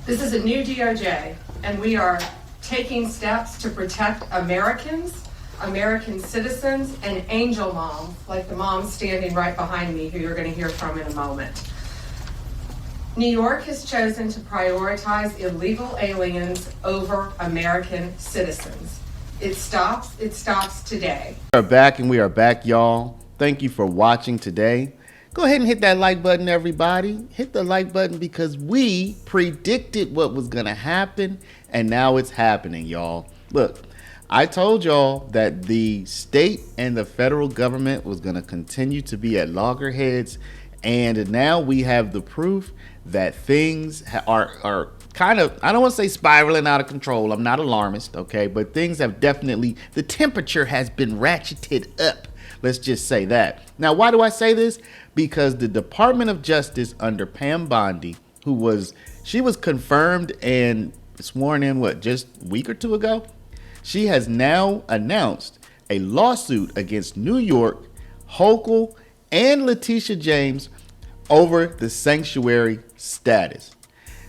This is a new DOJ, and we are taking steps to protect Americans, American citizens, and angel moms, like the mom standing right behind me, who you're going to hear from in a moment. New York has chosen to prioritize illegal aliens over American citizens. It stops today. We are back, and we are back, y'all. Thank you for watching today. Go ahead and hit that like button, everybody. Hit the like button because we predicted what was going to happen, and now it's happening, y'all. Look, I told y'all that the state and the federal government was going to continue to be at loggerheads, and now we have the proof that things are kind of, I don't want to say spiraling out of control. I'm not alarmist, okay? But things have definitely, the temperature has been ratcheted up. Let's just say that. Now, why do I say this? Because the Department of Justice under Pam Bondi, she was confirmed and sworn in, just a week or two ago? She has now announced a lawsuit against New York, Hochul, and Letitia James over the sanctuary status.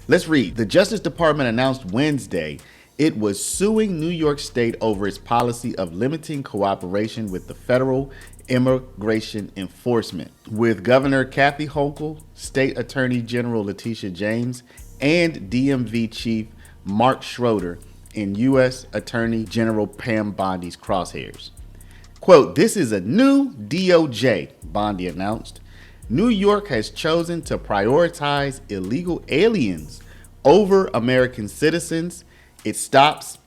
Let's read. The Justice Department announced Wednesday it was suing New York State over its policy of limiting cooperation with the federal immigration enforcement, with Governor Kathy Hochul, State Attorney General Letitia James, and DMV Chief Mark Schroeder in U.S. Attorney General Pam Bondi's crosshairs. Quote, "This is a new DOJ," Bondi announced. "New York has chosen to prioritize illegal aliens over American citizens. It stops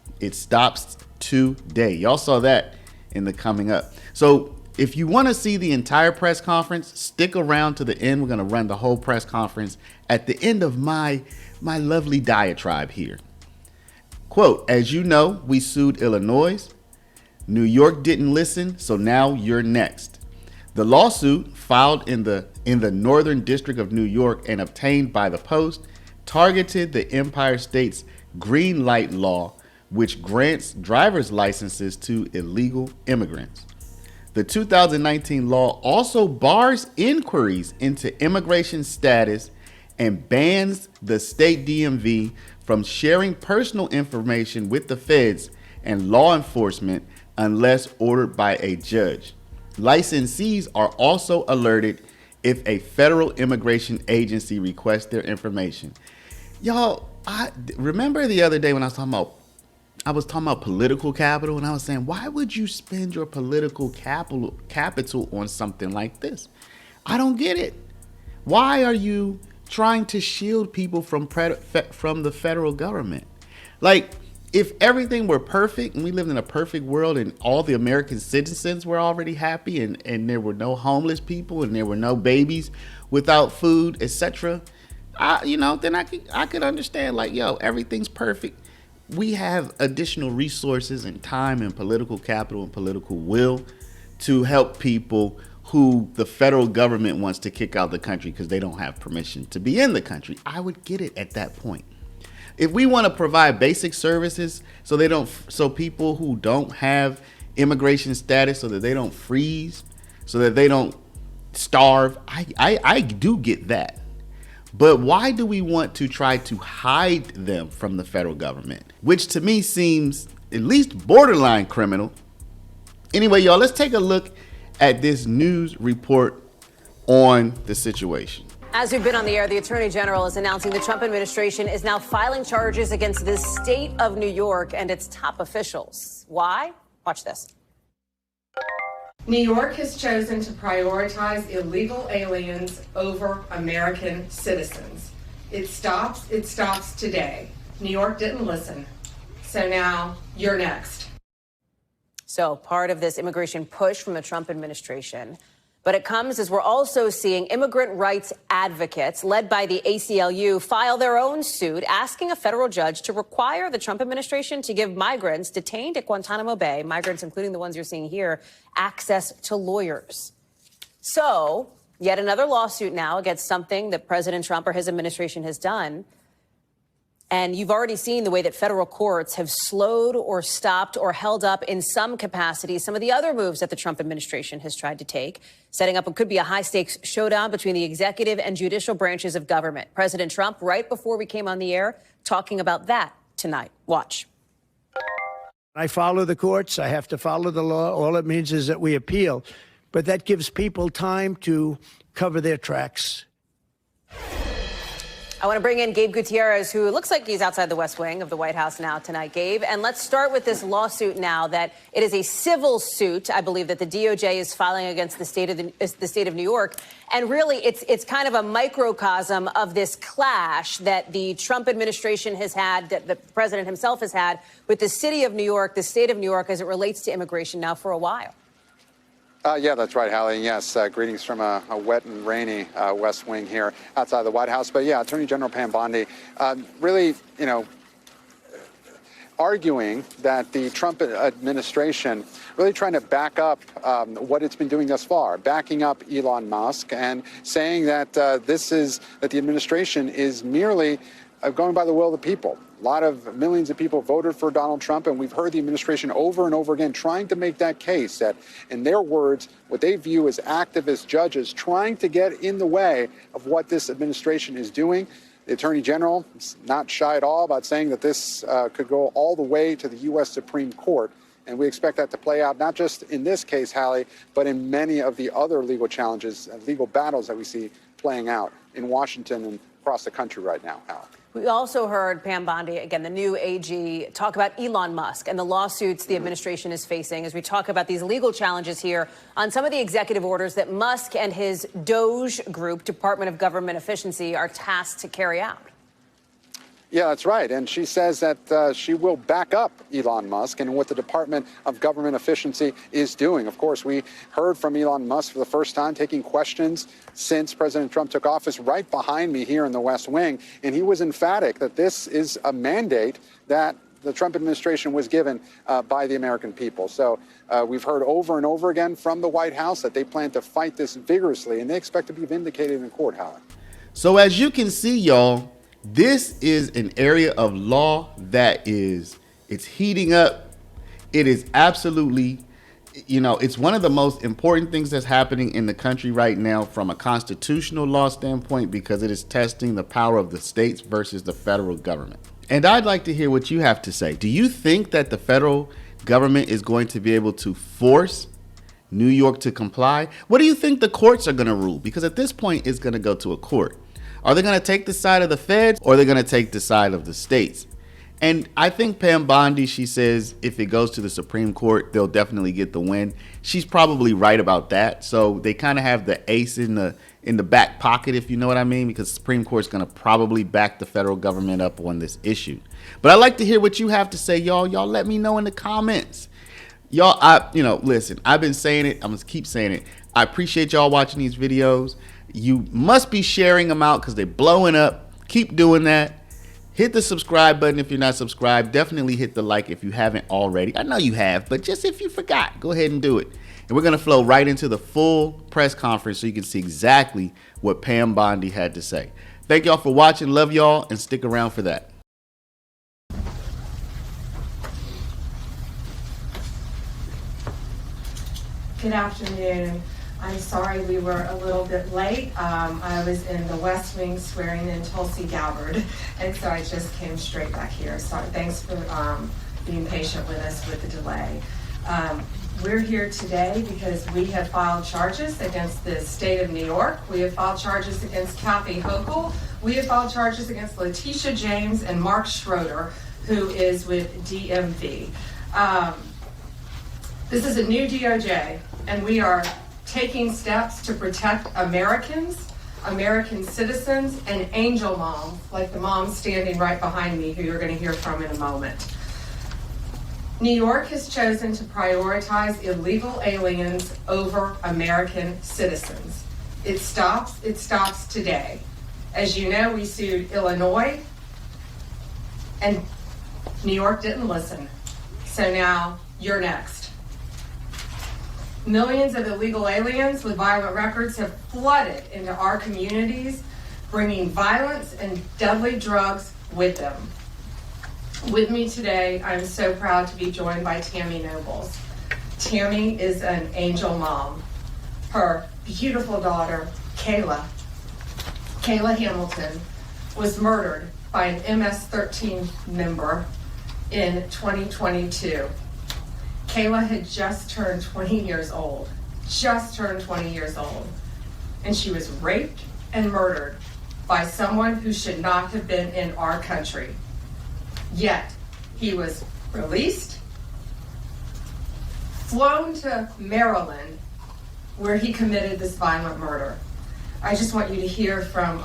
today." Y'all saw that in the coming up. So if you want to see the entire press conference, stick around to the end. We're going to run the whole press conference at the end of my lovely diatribe here. Quote, "As you know, we sued Illinois. New York didn't listen, so now you're next. The lawsuit, filed in the Northern District of New York and obtained by the Post, targeted the Empire State's green light law, which grants driver's licenses to illegal immigrants. The 2019 law also bars inquiries into immigration status and bans the state DMV from sharing personal information with the feds and law enforcement unless ordered by a judge. Licensees are also alerted if a federal immigration agency requests their information." Y'all, I remember the other day when I was talking about political capital, and I was saying, why would you spend your political capital on something like this? I don't get it. Why are you trying to shield people from the federal government? Like, if everything were perfect and we lived in a perfect world and all the American citizens were already happy and there were no homeless people and there were no babies without food, etc., then I could understand, like, yo, everything's perfect. We have additional resources and time and political capital and political will to help people who the federal government wants to kick out the country because they don't have permission to be in the country. I would get it at that point. If we want to provide basic services so people who don't have immigration status, so that they don't freeze, so that they don't starve, I do get that. But why do we want to try to hide them from the federal government? Which to me seems at least borderline criminal. Anyway, y'all, let's take a look at this news report on the situation. As we've been on the air, the Attorney General is announcing the Trump administration is now filing charges against the state of New York and its top officials. Why? Watch this. New York has chosen to prioritize illegal aliens over American citizens. It stops today. New York didn't listen. So now you're next. So part of this immigration push from the Trump administration. But it comes as we're also seeing immigrant rights advocates led by the ACLU file their own suit asking a federal judge to require the Trump administration to give migrants detained at Guantanamo Bay, migrants including the ones you're seeing here, access to lawyers. So yet another lawsuit now against something that President Trump or his administration has done. And you've already seen the way that federal courts have slowed or stopped or held up in some capacity some of the other moves that the Trump administration has tried to take, setting up what could be a high-stakes showdown between the executive and judicial branches of government. President Trump, right before we came on the air, talking about that tonight. Watch. I follow the courts. I have to follow the law. All it means is that we appeal. But that gives people time to cover their tracks. I want to bring in Gabe Gutierrez, who looks like he's outside the West Wing of the White House now tonight, Gabe. And let's start with this lawsuit now that it is a civil suit, I believe, that the DOJ is filing against the state of New York. And really, it's kind of a microcosm of this clash that the Trump administration has had, that the president himself has had with the city of New York, the state of New York, as it relates to immigration now for a while. Yeah, that's right, Hallie. Yes, greetings from a wet and rainy West Wing here outside the White House. But yeah, Attorney General Pam Bondi really, arguing that the Trump administration really trying to back up what it's been doing thus far, backing up Elon Musk and saying that that the administration is merely going by the will of the people. A lot of millions of people voted for Donald Trump, and we've heard the administration over and over again trying to make that case that, in their words, what they view as activist judges trying to get in the way of what this administration is doing. The Attorney General is not shy at all about saying that this could go all the way to the U.S. Supreme Court. And we expect that to play out not just in this case, Hallie, but in many of the other legal challenges and legal battles that we see playing out in Washington and across the country right now, Hallie. We also heard Pam Bondi, again, the new AG, talk about Elon Musk and the lawsuits the administration is facing as we talk about these legal challenges here on some of the executive orders that Musk and his Doge group, Department of Government Efficiency, are tasked to carry out. Yeah, that's right. And she says that she will back up Elon Musk and what the Department of Government Efficiency is doing. Of course, we heard from Elon Musk for the first time, taking questions since President Trump took office, right behind me here in the West Wing. And he was emphatic that this is a mandate that the Trump administration was given by the American people. So we've heard over and over again from the White House that they plan to fight this vigorously, and they expect to be vindicated in court, Howard. So as you can see, y'all, this is an area of law that it's heating up. It is absolutely, it's one of the most important things that's happening in the country right now from a constitutional law standpoint, because it is testing the power of the states versus the federal government. And I'd like to hear what you have to say. Do you think that the federal government is going to be able to force New York to comply? What do you think the courts are going to rule? Because at this point, it's going to go to a court. Are they going to take the side of the feds, or are they going to take the side of the states? And I think Pam Bondi, she says if it goes to the Supreme Court, they'll definitely get the win. She's probably right about that. So they kind of have the ace in the back pocket, if you know what I mean, because the Supreme Court's going to probably back the federal government up on this issue. But I'd like to hear what you have to say, y'all. Y'all let me know in the comments. Y'all, listen, I've been saying it. I'm going to keep saying it. I appreciate y'all watching these videos. You must be sharing them out because they're blowing up. Keep doing that. Hit the subscribe button if you're not subscribed. Definitely hit the like if you haven't already. I know you have, but just if you forgot, go ahead and do it. And we're going to flow right into the full press conference so you can see exactly what Pam Bondi had to say. Thank y'all for watching. Love y'all, and stick around for that. Good afternoon. I'm sorry we were a little bit late. I was in the West Wing swearing in Tulsi Gabbard, and so I just came straight back here. So thanks for being patient with us with the delay. We're here today because we have filed charges against the state of New York. We have filed charges against Kathy Hochul. We have filed charges against Letitia James and Mark Schroeder, who is with DMV. This is a new DOJ, and we are taking steps to protect Americans, American citizens, and angel moms, like the mom standing right behind me, who you're going to hear from in a moment. New York has chosen to prioritize illegal aliens over American citizens. It stops today. As you know, we sued Illinois, and New York didn't listen. So now you're next. Millions of illegal aliens with violent records have flooded into our communities, bringing violence and deadly drugs with them. With me today, I'm so proud to be joined by Tammy Nobles. Tammy is an angel mom. Her beautiful daughter, Kayla Hamilton, was murdered by an MS-13 member in 2022. Kayla had just turned 20 years old, and she was raped and murdered by someone who should not have been in our country. Yet, he was released, flown to Maryland, where he committed this violent murder. I just want you to hear from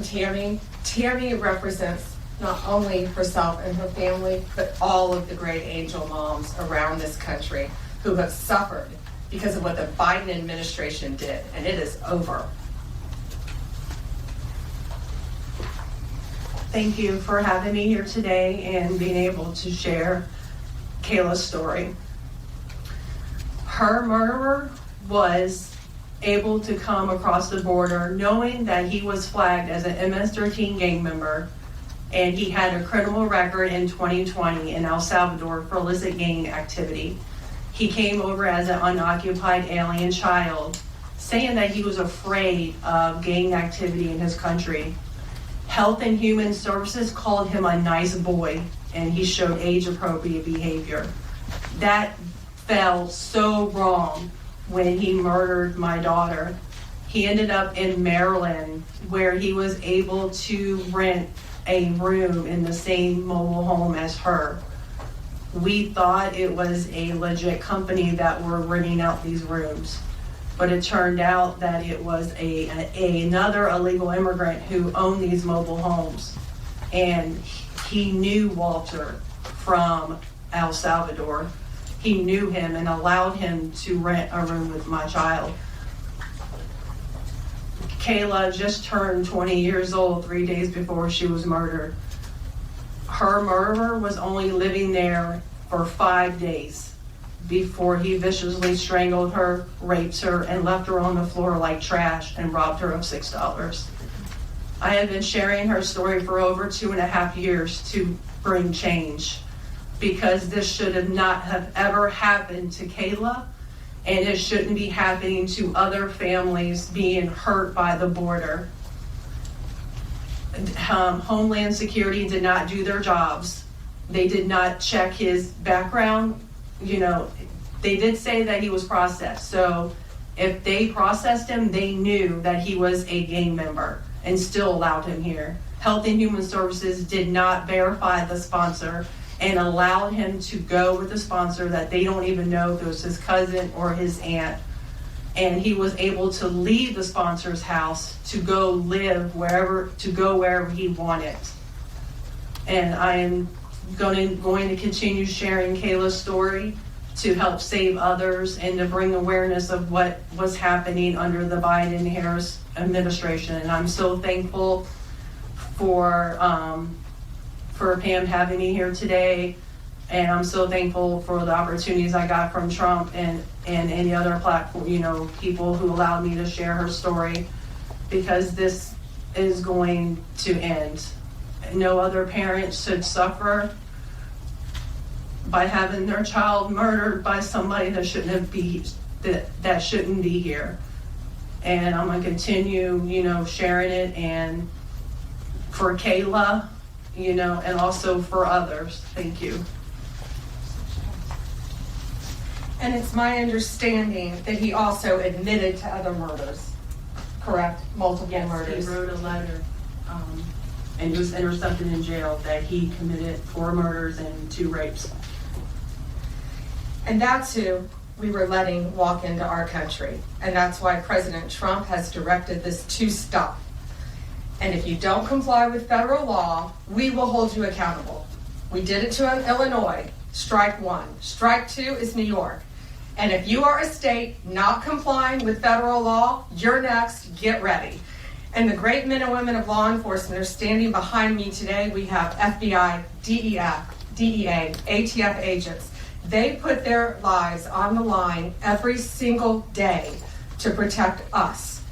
Tammy. Tammy represents not only herself and her family, but all of the great angel moms around this country who have suffered because of what the Biden administration did, and it is over. Thank you for having me here today and being able to share Kayla's story. Her murderer was able to come across the border knowing that he was flagged as an MS-13 gang member, and he had a criminal record in 2020 in El Salvador for illicit gang activity. He came over as an unoccupied alien child, saying that he was afraid of gang activity in his country. Health and Human Services called him a nice boy, and he showed age-appropriate behavior. That fell so wrong when he murdered my daughter. He ended up in Maryland, where he was able to rent a room in the same mobile home as her. We thought it was a legit company that were renting out these rooms, but it turned out that it was another illegal immigrant who owned these mobile homes. And he knew Walter from El Salvador. He knew him and allowed him to rent a room with my child. Kayla just turned 20 years old 3 days before she was murdered. Her murderer was only living there for 5 days before he viciously strangled her, raped her, and left her on the floor like trash and robbed her of $6. I have been sharing her story for over 2.5 years to bring change, because this should have not have ever happened to Kayla, and it shouldn't be happening to other families being hurt by the border. Homeland Security did not do their jobs. They did not check his background. You know, they did say that he was processed. So if they processed him, they knew that he was a gang member and still allowed him here. Health and Human Services did not verify the sponsor and allowed him to go with a sponsor that they don't even know if it was his cousin or his aunt. And he was able to leave the sponsor's house to go live wherever he wanted. And I am going to continue sharing Kayla's story to help save others and to bring awareness of what was happening under the Biden-Harris administration. And I'm so thankful for Pam having me here today. And I'm so thankful for the opportunities I got from Trump and any other platform, people who allowed me to share her story, because this is going to end. No other parent should suffer by having their child murdered by somebody that shouldn't be here. And I'm gonna continue, sharing it, and for Kayla, and also for others. Thank you. And it's my understanding that he also admitted to other murders, correct? Multiple murders. He wrote a letter, and he was intercepted in jail that he committed 4 murders and 2 rapes. And that's who we were letting walk into our country. And that's why President Trump has directed this to stop. And if you don't comply with federal law, we will hold you accountable. We did it to Illinois, strike 1. Strike 2 is New York. And if you are a state not complying with federal law, you're next, get ready. And the great men and women of law enforcement are standing behind me today. We have FBI, DEA, ATF agents. They put their lives on the line every single day to protect us.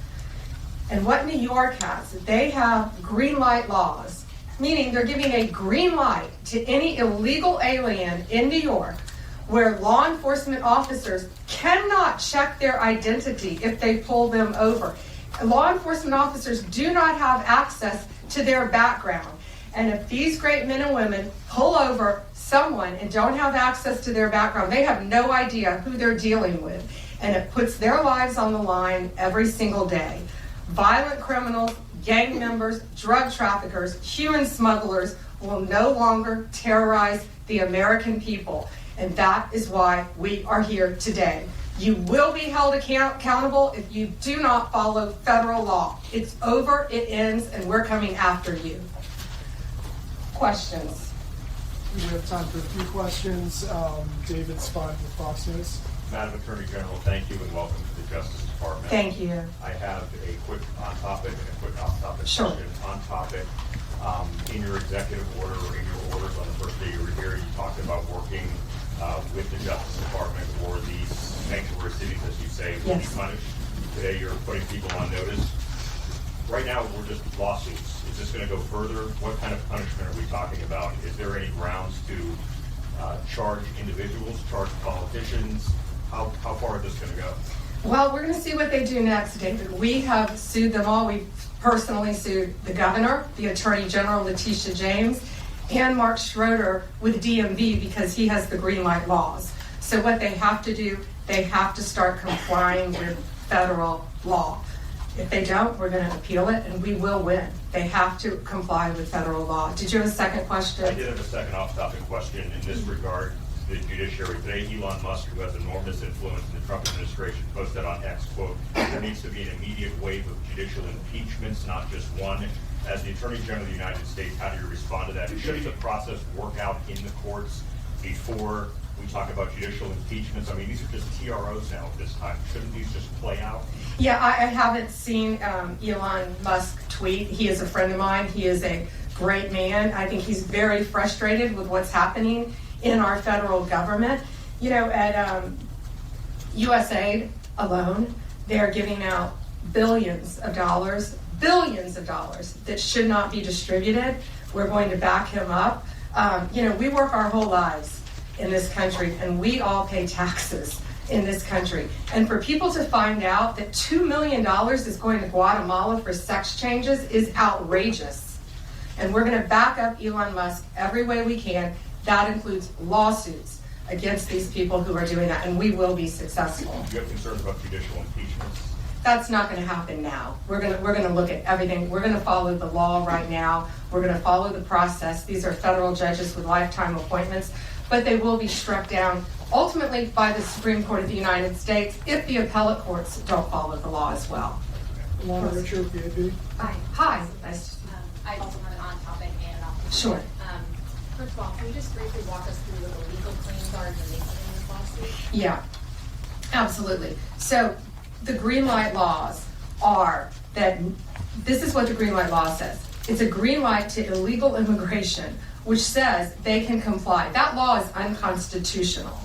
And what New York has, they have green light laws, meaning they're giving a green light to any illegal alien in New York where law enforcement officers cannot check their identity if they pull them over. Law enforcement officers do not have access to their background. And if these great men and women pull over someone and don't have access to their background, they have no idea who they're dealing with. And it puts their lives on the line every single day. Violent criminals, gang members, drug traffickers, human smugglers will no longer terrorize the American people. And that is why we are here today. You will be held accountable if you do not follow federal law. It's over, it ends, and we're coming after you. Questions? We have time for a few questions. David Spott with Fox News. Madam Attorney General, thank you and welcome to the Justice Department. Thank you. I have a quick on-topic and a quick off-topic Sure. question. On-topic, in your executive order or in your orders on the first day you were here, you talked about working with the Justice Department or these sanctuary cities, as you say, will be Yes. punished. Today you're putting people on notice. Right now we're just lawsuits. Is this going to go further? What kind of punishment are we talking about? Is there any grounds to charge individuals, charge politicians? How far is this going to go? Well, we're going to see what they do next, David. We have sued them all. We personally sued the governor, the Attorney General, Letitia James, and Mark Schroeder with DMV because he has the green light laws. So what they have to do, they have to start complying with federal law. If they don't, we're going to appeal it and we will win. They have to comply with federal law. Did you have a second question? I did have a second off-topic question in this regard. The judiciary today, Elon Musk, who has enormous influence in the Trump administration, posted on X, quote, there needs to be an immediate wave of judicial impeachments, not just one. As the Attorney General of the United States, how do you respond to that? Shouldn't the process work out in the courts before we talk about judicial impeachments? I mean, these are just TROs now at this time. Shouldn't these just play out? Yeah, I haven't seen Elon Musk tweet. He is a friend of mine. He is a great man. I think he's very frustrated with what's happening in our federal government. You know, at USAID alone, they're giving out billions of dollars that should not be distributed. We're going to back him up. You know, we work our whole lives in this country and we all pay taxes in this country. And for people to find out that $2 million is going to Guatemala for sex changes is outrageous. And we're going to back up Elon Musk every way we can. That includes lawsuits against these people who are doing that, and we will be successful. Do you have concerns about judicial impeachments? That's not going to happen now. We're going to look at everything. We're going to follow the law right now. We're going to follow the process. These are federal judges with lifetime appointments, but they will be struck down ultimately by the Supreme Court of the United States if the appellate courts don't follow the law as well. Alana Richard, VAB. Hi. Nice to see you. I also have an on-topic and an off-topic. Sure. First of all, can you just briefly walk us through what the legal claims are you're making in this lawsuit? Yeah, absolutely. So the green light laws are that this is what the green light law says. It's a green light to illegal immigration, which says they can comply. That law is unconstitutional.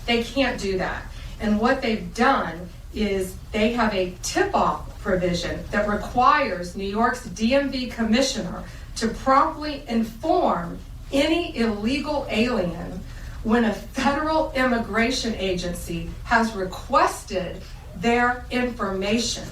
They can't do that. And what they've done is they have a tip-off provision that requires New York's DMV commissioner to promptly inform any illegal alien when a federal immigration agency has requested their information.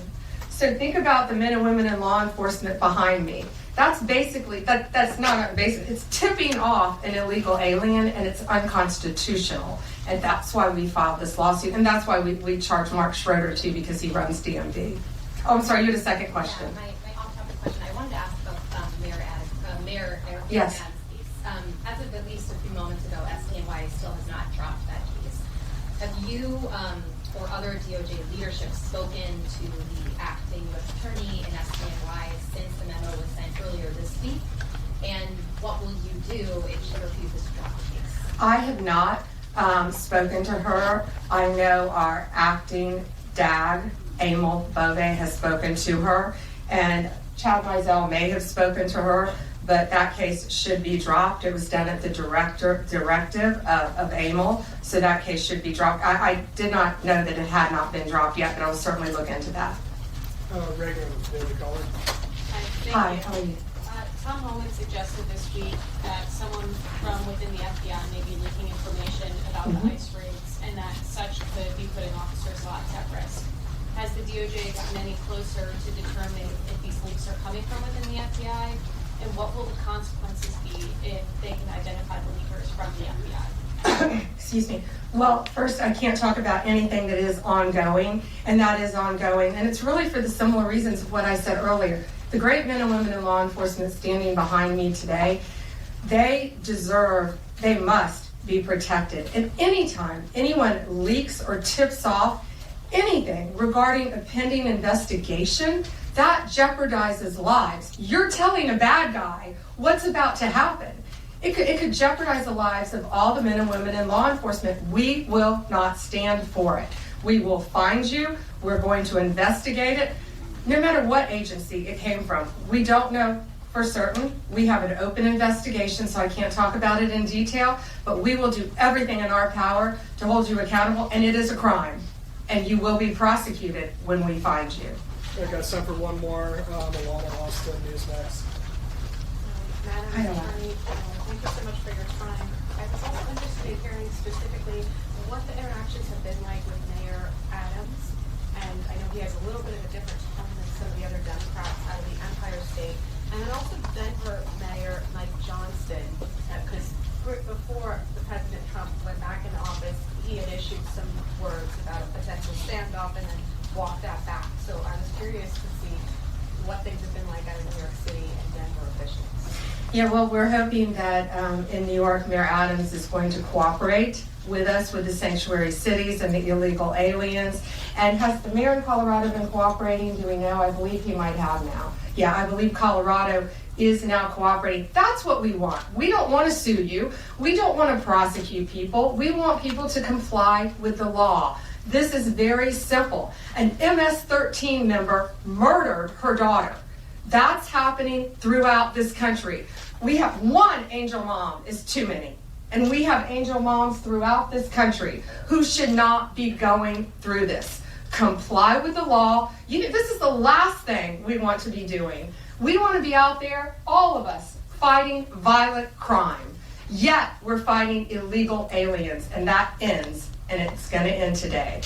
So think about the men and women in law enforcement behind me. That's basically, that's not basic, it's tipping off an illegal alien and it's unconstitutional. And that's why we filed this lawsuit. And that's why we charge Mark Schroeder too, because he runs DMV. Oh, I'm sorry, you had a second question. Yeah, my off-topic question, I wanted to ask about Mayor Eric Yes. Adams' case. As of at least a few moments ago, SDNY still has not dropped that case. Have you or other DOJ leadership spoken to the acting U.S. attorney in SDNY since the memo was sent earlier this week? And what will you do if she refuses to drop the case? I have not spoken to her. I know our acting DAG, Emil Bove, has spoken to her, and Chad Mizell may have spoken to her, but that case should be dropped. It was done at the directive of Emil, so that case should be dropped. I did not know that it had not been dropped yet, but I will certainly look into that. Reagan, Daily Caller. Hi, how are you? Tom Homan suggested this week that someone from within the FBI may be leaking information about the ICE raids, and that such could be putting officers' lives at risk. Has the DOJ gotten any closer to determining if these leaks are coming from within the FBI? And what will the consequences be if they can identify the leakers from the FBI? Excuse me. Well, first, I can't talk about anything that is ongoing, and that is ongoing. And it's really for the similar reasons of what I said earlier. The great men and women in law enforcement standing behind me today, they must be protected. And anytime anyone leaks or tips off anything regarding a pending investigation, that jeopardizes lives. You're telling a bad guy what's about to happen. It could jeopardize the lives of all the men and women in law enforcement. We will not stand for it. We will find you. We're going to investigate it, no matter what agency it came from. We don't know for certain. We have an open investigation, so I can't talk about it in detail, but we will do everything in our power to hold you accountable, and it is a crime, and you will be prosecuted when we find you. I got time for one more. Alana Austin, Newsmax. Madam Attorney, thank you so much for your time. I was also interested in hearing specifically what the interactions have been like with Mayor Adams. And I know he has a little bit of a different tone than some of the other Democrats out of the Empire State. And then also Denver Mayor Mike Johnston, because before the President Trump went back into office, he had issued some words about a potential standoff and then walked that back. So I was curious to see what things have been like out of New York City and Denver officials. Yeah, well, we're hoping that in New York, Mayor Adams is going to cooperate with us with the sanctuary cities and the illegal aliens. And has the mayor in Colorado been cooperating? Do we know? I believe he might have now. Yeah, I believe Colorado is now cooperating. That's what we want. We don't want to sue you. We don't want to prosecute people. We want people to comply with the law. This is very simple. An MS-13 member murdered her daughter. That's happening throughout this country. We have one angel mom is too many. And we have angel moms throughout this country who should not be going through this. Comply with the law. This is the last thing we want to be doing. We want to be out there, all of us, fighting violent crime. Yet we're fighting illegal aliens, and that ends, and it's going to end today.